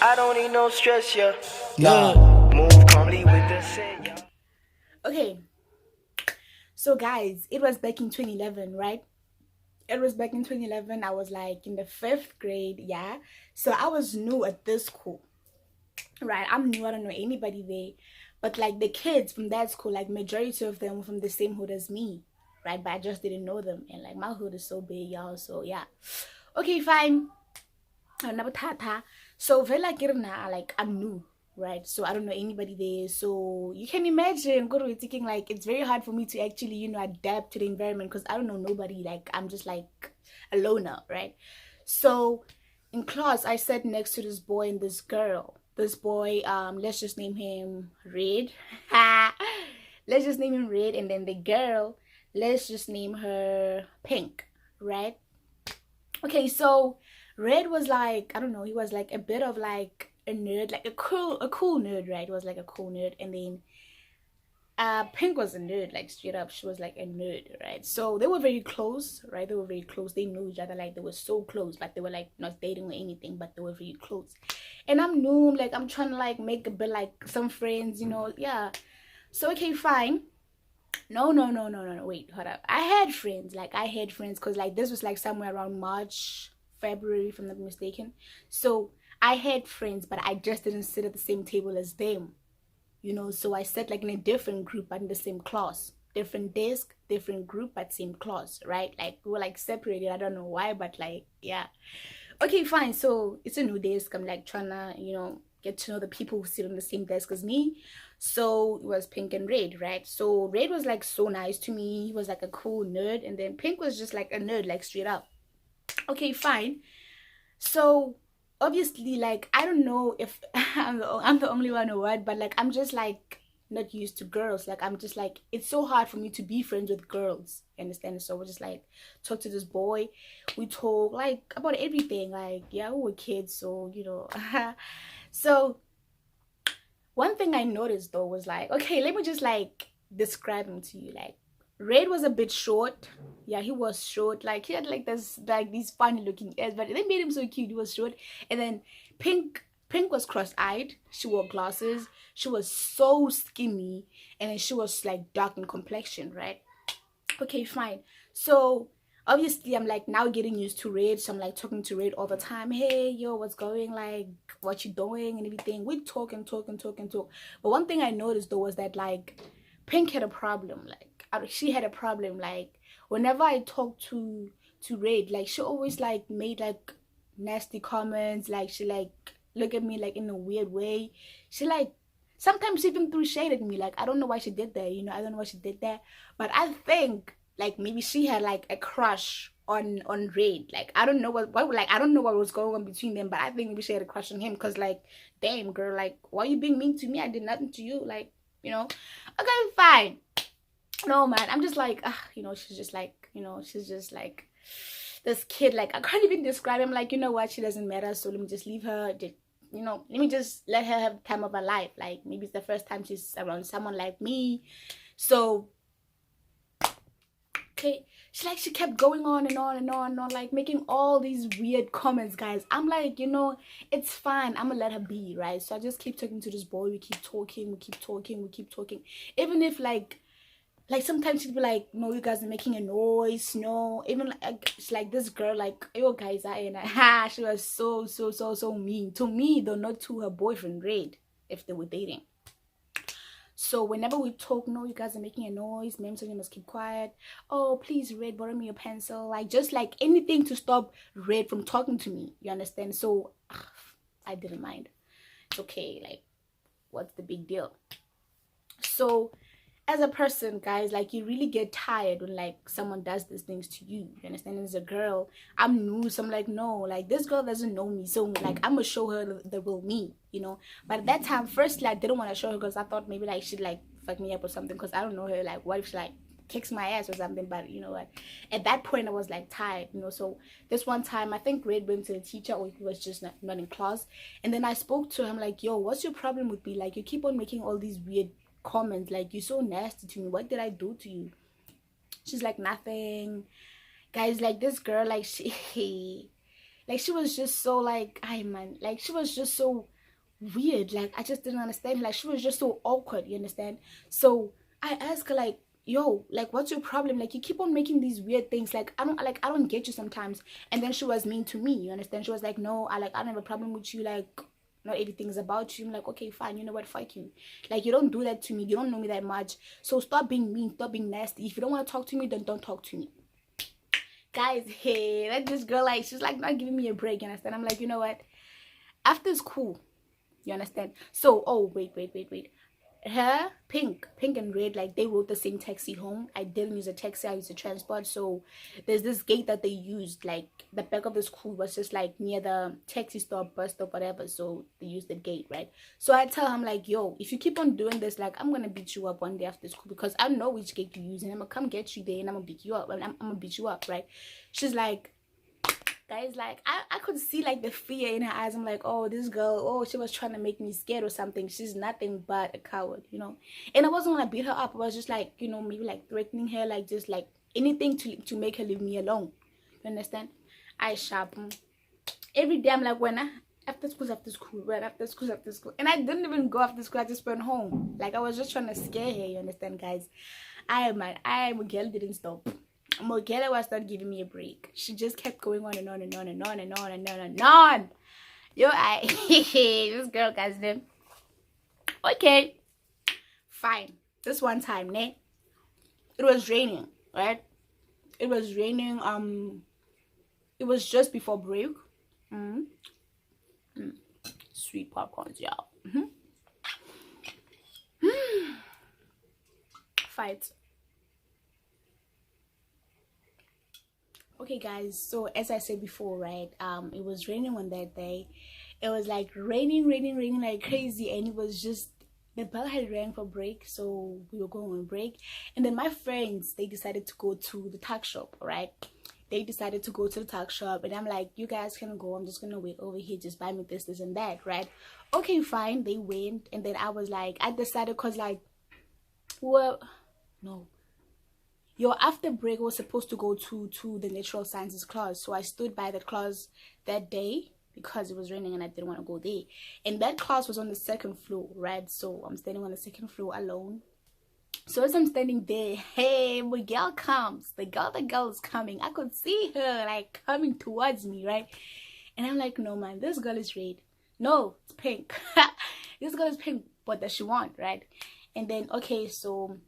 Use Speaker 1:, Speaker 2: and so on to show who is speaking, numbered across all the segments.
Speaker 1: I don't need no stress, yeah.
Speaker 2: Nah.
Speaker 1: Move calmly with the set, yeah.
Speaker 3: Okay, so guys, it was back in 2011, right? It was back in 2011. I was like in the fifth grade, yeah. So I was new at this school, right? I'm new, I don't know anybody there. But like the kids from that school, like majority of them were from the same hood as me, right? But I just didn't know them. And like my hood is so big, y'all. So yeah. Okay, fine. Another tata. So very like like I'm new, right? So I don't know anybody there. So you can imagine, go to thinking like it's very hard for me to actually, adapt to the environment because I don't know nobody. Like I'm just like a loner, right? So in class, I sat next to this boy and this girl. This boy, let's just name him Red. Let's just name him Red, and then the girl, let's just name her Pink, right? Okay, so Red was like, I don't know, he was like a bit of like a nerd, like a cool nerd, right? He was like a cool nerd, and then Pink was a nerd, like straight up, she was like a nerd, right? So they were very close, right? They were very close. They knew each other, like they were so close, but they were like not dating or anything, but they were very close. And I'm new, like I'm trying to like make a bit like some friends, yeah. So okay, fine. No. Wait, hold up. I had friends because like this was like somewhere around March, February, if I'm not mistaken. So I had friends, but I just didn't sit at the same table as them. So I sat like in a different group but in the same class. Different desk, different group, but same class, right? Like we were like separated. I don't know why, but like yeah. Okay, fine. So it's a new desk. I'm like trying to, get to know the people who sit on the same desk as me. So it was Pink and Red, right? So Red was like so nice to me. He was like a cool nerd, and then Pink was just like a nerd, like straight up. Okay, fine. So obviously, like I don't know if I'm the only one or what, but like I'm just like not used to girls. Like I'm just like it's so hard for me to be friends with girls. You understand? So we're just like talk to this boy. We talk like about everything. Like yeah, we were kids, so so one thing I noticed though was like, okay, let me just like describe him to you. Like, Red was a bit short. Yeah, he was short. Like he had like this like these funny looking ears, but they made him so cute. He was short. And then Pink was cross-eyed. She wore glasses. She was so skinny, and then she was like dark in complexion, right? Okay, fine. So obviously I'm like now getting used to Red, so I'm like talking to Red all the time. Hey yo, what's going, like what you doing and everything. We talk and talk and talk and talk. But one thing I noticed though was that like Pink had a problem. Like she had a problem. Like whenever I talked to Red, like she always like made like nasty comments. Like she like look at me like in a weird way. She like sometimes she even threw shade at me. Like I don't know why she did that. I don't know why she did that. But I think like maybe she had like a crush on Red. Like I don't know what like I don't know what was going on between them, but I think maybe she had a crush on him because like damn girl, like why are you being mean to me? I did nothing to you. Like okay, fine. No man, I'm just like she's just like she's just like this kid. Like I can't even describe him. Like what, she doesn't matter, so let me just leave her. Let me just let her have the time of her life. Like maybe it's the first time she's around someone like me. So okay, she kept going on and on and on and on, like making all these weird comments, guys. I'm like, it's fine, I'm gonna let her be, right? So I just keep talking to this boy. We keep talking, we keep talking, we keep talking. Even if like sometimes she'd be like, no, you guys are making a noise. No, even like it's like this girl, like, yo guys, she was so mean to me though, not to her boyfriend Red, if they were dating. So whenever we talk, no, you guys are making a noise. Ma'am said you must keep quiet. Oh, please, Red, borrow me your pencil. Like just like anything to stop Red from talking to me. You understand? So I didn't mind. It's okay. Like, what's the big deal? So as a person, guys, like you really get tired when like someone does these things to you. You understand? As a girl, I'm new, so I'm like, no, like this girl doesn't know me, so like I'm gonna show her the real me. But at that time, firstly, I didn't want to show her because I thought maybe like she'd like fuck me up or something, because I don't know her. Like what if she like kicks my ass or something? But you know what, at that point I was like tired. So this one time I think Red went to the teacher, or he was just not in class, and then I spoke to him like, yo, what's your problem with me? Like you keep on making all these weird comments, like you're so nasty to me. What did I do to you? She's like, nothing. Guys, like this girl, like she Like she was just so like, I man, like she was just so weird. Like I just didn't understand. Like she was just so awkward, you understand? So I asked her like, yo, like what's your problem? Like you keep on making these weird things. Like I don't get you sometimes. And then she was mean to me, you understand? She was like, no, I don't have a problem with you, like not everything's about you. I'm like, okay, fine, you know what, fuck you. Like you don't do that to me, you don't know me that much. So stop being mean, stop being nasty. If you don't want to talk to me, then don't talk to me. Guys, hey, that this girl, like she's like not giving me a break, you understand? I'm like, you know what, after school, you understand? So oh wait, her pink and red, like they rode the same taxi home. I didn't use a taxi, I used a transport. So there's this gate that they used, like the back of the school was just like near the taxi stop, bus stop, whatever. So they used the gate, right? So I tell him like, yo, if you keep on doing this, like I'm gonna beat you up one day after school, because I know which gate you use, and I'm gonna come get you there and I'm gonna beat you up, and I'm gonna beat you up, right? She's like, guys, like I could see like the fear in her eyes. I'm like, oh, this girl, oh, she was trying to make me scared or something. She's nothing but a coward, you know. And I wasn't gonna beat her up. I was just like, you know, maybe like threatening her, like just like anything to make her leave me alone. You understand? I sharpen every day. I'm like, when I after school, right? After school, and I didn't even go after school. I just went home. Like I was just trying to scare her. You understand, guys? I girl didn't stop. Mogella was not giving me a break. She just kept going on and on and on and on and on and on and on. Yo, this girl, guys, them. Okay, fine. This one time, ne? It was raining, right? It was raining. It was just before break. Sweet popcorns, y'all. Fight. Okay guys, so as I said before, right, it was raining on that day. It was like raining like crazy, and it was just the bell had rang for break, so we were going on break. And then my friends, they decided to go to the tuck shop, right? They decided to go to the tuck shop, and I'm like, you guys can go, I'm just gonna wait over here, just buy me this and that, right? Okay, fine. They went, and then I was like, I decided, because like, well, no, yo, after break, I was supposed to go to the natural sciences class. So I stood by that class that day because it was raining and I didn't want to go there. And that class was on the second floor, right? So I'm standing on the second floor alone. So as I'm standing there, hey, my girl comes. The girl is coming. I could see her like coming towards me, right? And I'm like, no man, this girl is red. No, it's pink. This girl is pink. What does she want, right? And then okay, so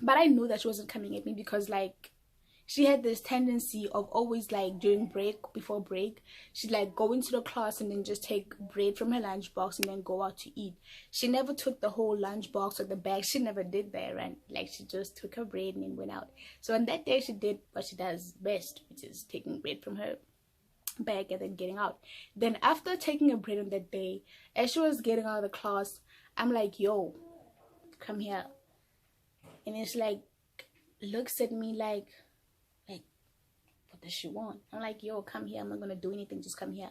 Speaker 3: but I knew that she wasn't coming at me, because like she had this tendency of always like during break, before break, she'd like go into the class and then just take bread from her lunchbox and then go out to eat. She never took the whole lunchbox or the bag. She never did that, right? Like she just took her bread and then went out. So on that day she did what she does best, which is taking bread from her bag and then getting out. Then after taking a bread on that day, as she was getting out of the class, I'm like, yo, come here. And it's like looks at me like what does she want? I'm like, yo, come here, I'm not gonna do anything, just come here.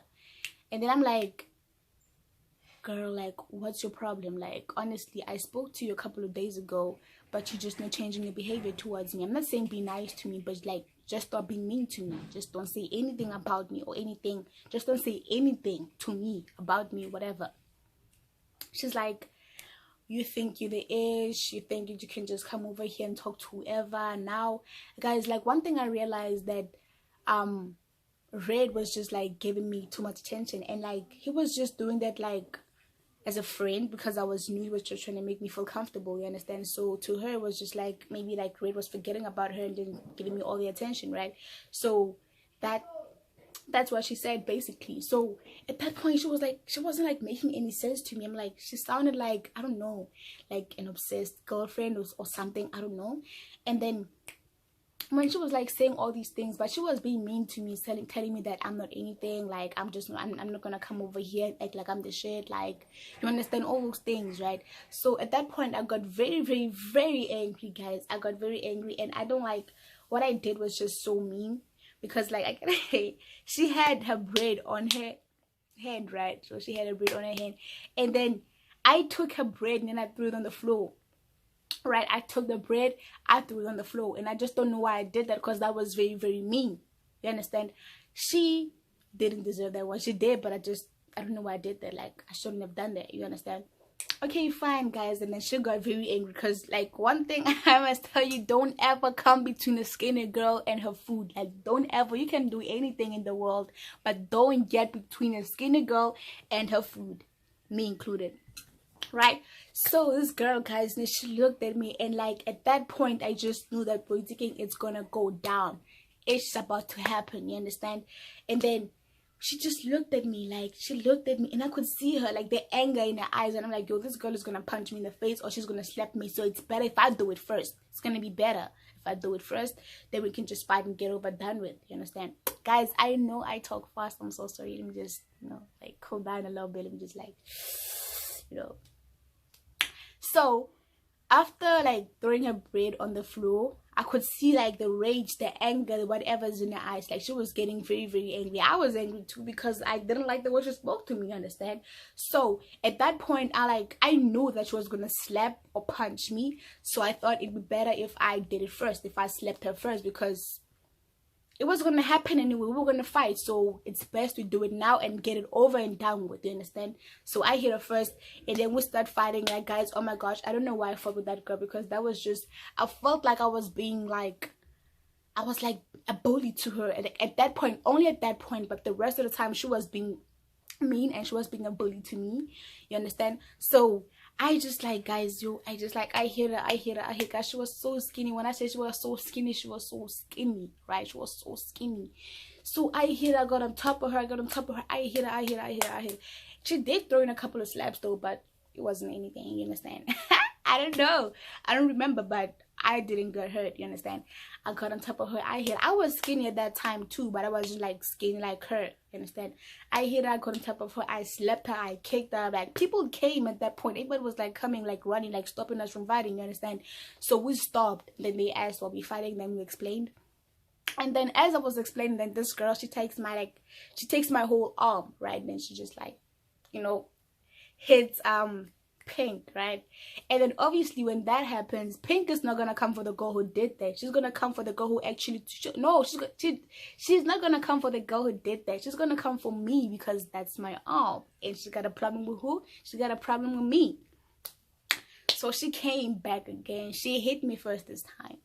Speaker 3: And then I'm like, girl, like what's your problem? Like honestly, I spoke to you a couple of days ago, but you're just not changing your behavior towards me. I'm not saying be nice to me, but like just stop being mean to me. Just don't say anything about me or anything. Just don't say anything to me about me, whatever. She's like, you think you're the ish, you think you can just come over here and talk to whoever. Now guys, like one thing I realized, that Red was just like giving me too much attention, and like he was just doing that like as a friend, because I was new. He was just trying to make me feel comfortable, you understand? So to her it was just like maybe like Red was forgetting about her and then giving me all the attention, right? So that's what she said basically. So at that point she wasn't like making any sense to me. I'm like, she sounded like, I don't know, like an obsessed girlfriend or something, I don't know. And then when she was like saying all these things, but she was being mean to me, telling me that I'm not anything, like I'm not gonna come over here and act like I'm the shit, like, you understand, all those things, right? So at that point I got very angry, guys. I got very angry, and I don't like what I did was just so mean, because like she had her bread on her hand, right? So she had her bread on her hand, and then I took her bread and then I threw it on the floor, right? I took the bread, I threw it on the floor, and I just don't know why I did that, because that was very mean, you understand? She didn't deserve that one. She did, but I don't know why I did that. Like, I shouldn't have done that. You understand? Okay, fine, guys. And then she got very angry because, like, one thing I must tell you, don't ever come between a skinny girl and her food. Like, don't ever. You can do anything in the world, but don't get between a skinny girl and her food, me included. Right? So this girl, guys, she looked at me, and like at that point I just knew that Boitumelo, it's gonna go down. It's about to happen, you understand? And then she just looked at me, like she looked at me, and I could see her, like the anger in her eyes, and I'm like, yo, this girl is gonna punch me in the face or she's gonna slap me. So it's better if I do it first. It's gonna be better if I do it first, then we can just fight and get over done with. You understand? Guys, I know I talk fast, I'm so sorry. Let me just, like cool down a little bit. Let me just like, so after like throwing her bread on the floor, I could see like the rage, the anger, whatever's in her eyes. Like she was getting very, very angry. I was angry too because I didn't like the way she spoke to me, understand? So at that point, I knew that she was gonna slap or punch me. So I thought it'd be better if I did it first, if I slapped her first, because it was gonna happen anyway. We were gonna fight, so it's best to do it now and get it over and done with. You understand? So I hit her first, and then we start fighting. Like, guys, oh my gosh, I don't know why I fought with that girl, because that was just, I felt like I was being like, I was like a bully to her at that point, only at that point. But the rest of the time, she was being mean and she was being a bully to me. You understand? So I just like, guys, I hit her. Guys, she was so skinny. When I say she was so skinny, she was so skinny, right? She was so skinny. So I hit her, I got on top of her, I hit her. She did throw in a couple of slaps though, but it wasn't anything, you understand? I don't know. I don't remember, but I didn't get hurt, you understand? I got on top of her, I hit her. I was skinny at that time too, but I wasn't like skinny like her, you understand? I hit her, I got on top of her, I slapped her, I kicked her. Like, people came at that point. Everybody was like coming, like running, like stopping us from fighting, you understand? So we stopped. Then they asked, "Were we fighting?" Then we explained. And then as I was explaining, then this girl, she takes my whole arm, right? And then she just like, hits Pink, right? And then obviously when that happens, Pink is not gonna come for the girl who did that. She's gonna come for the girl who actually she's not gonna come for the girl who did that. She's gonna come for me, because that's my arm, and she got a problem with who? She got a problem with me. So she came back again. She hit me first this time.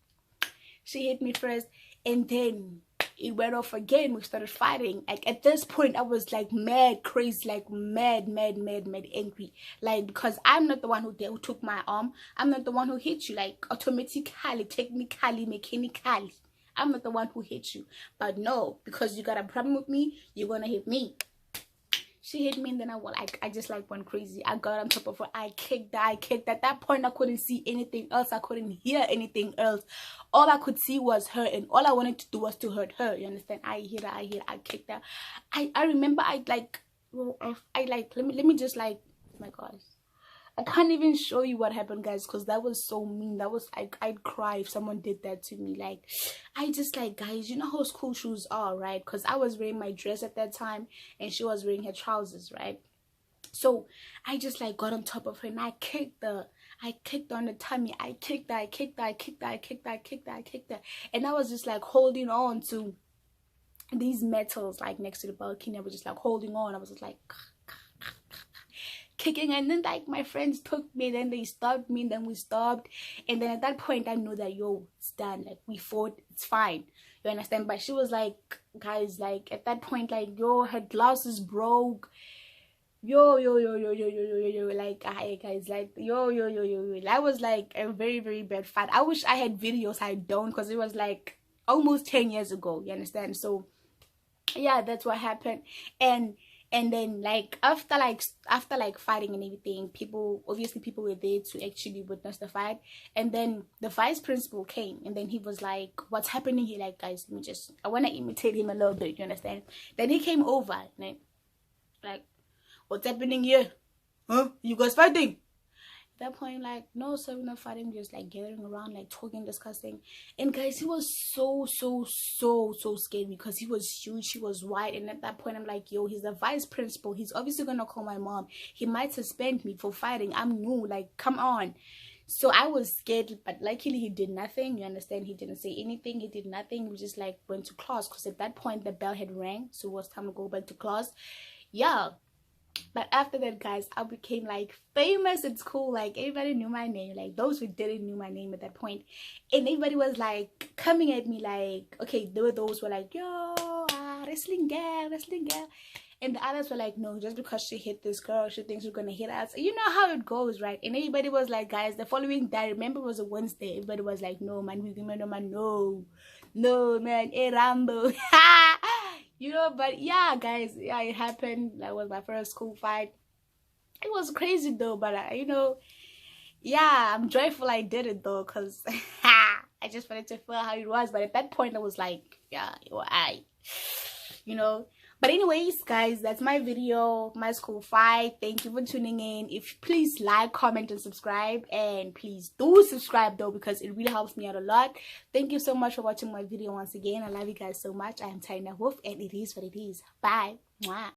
Speaker 3: She hit me first, and then it went off again. We started fighting. Like, at this point, I was like mad, crazy, like mad angry. Like, because I'm not the one who took my arm. I'm not the one who hit you. Like, automatically, technically, mechanically, I'm not the one who hit you. But no, because you got a problem with me, you're gonna hit me. She hit me, and then I just like went crazy. I got on top of her. I kicked. At that point, I couldn't see anything else. I couldn't hear anything else. All I could see was her, and all I wanted to do was to hurt her. You understand? I hit her. I kicked her. I remember let me just like, oh my gosh. I can't even show you what happened, guys, because that was so mean. That was, I'd cry if someone did that to me. Like, I just like, guys, you know how school shoes are, right? Because I was wearing my dress at that time, and she was wearing her trousers, right? So I just like got on top of her, and I kicked her on the tummy. I kicked her, and I was just like holding on to these metals like next to the balcony. I was just like holding on. I was just like kicking, and then like my friends took me, then they stopped me, and then we stopped, and then at that point I knew that, yo, it's done. Like, we fought, it's fine, you understand? But she was like, guys, like at that point, like, yo, her glasses broke, yo, like, hi guys, like, yo, that was like a very, very bad fight. I wish I had videos. I don't, because it was like almost 10 years ago, you understand? So yeah, that's what happened. And then like after fighting and everything, people were there to actually witness the fight. And then the vice principal came, and then he was like, what's happening here? Like, guys, I want to imitate him a little bit, you understand? Then he came over, right? Like, what's happening here? Huh? You guys fighting? At that point, like, no, sir, we're not fighting, just like gathering around, like talking, discussing. And guys, he was so scared, because he was huge, he was white. And at that point, I'm like, yo, he's the vice principal, he's obviously gonna call my mom, he might suspend me for fighting, I'm new, like, come on. So I was scared, but luckily he did nothing. You understand? He didn't say anything. He did nothing. We just like went to class because at that point the bell had rang, so it was time to go back to class. Yeah. But after that, guys, I became like famous at school. Like everybody knew my name. Like those who didn't knew my name at that point, and everybody was like coming at me. Like, okay, there were those who were like, yo, wrestling girl, wrestling girl. And the others were like, no, just because she hit this girl, she thinks she's gonna hit us. You know how it goes, right? And everybody was like, guys, the following day, I remember it was a Wednesday. Everybody was like, no, man, no, man, no, man, Rambo. You know, but yeah, guys, yeah, it happened. That was my first school fight. It was crazy though, but you know, yeah, I'm joyful I did it though, because I just wanted to feel how it was. But at that point, I was like, yeah, you know. But anyways, guys, that's my video, my school fight. Thank you for tuning in. If please like, comment, and subscribe, and please do subscribe though, because it really helps me out a lot. Thank you so much for watching my video once again. I love you guys so much. I am Tina Wolf, and it is what it is. Bye. Mwah.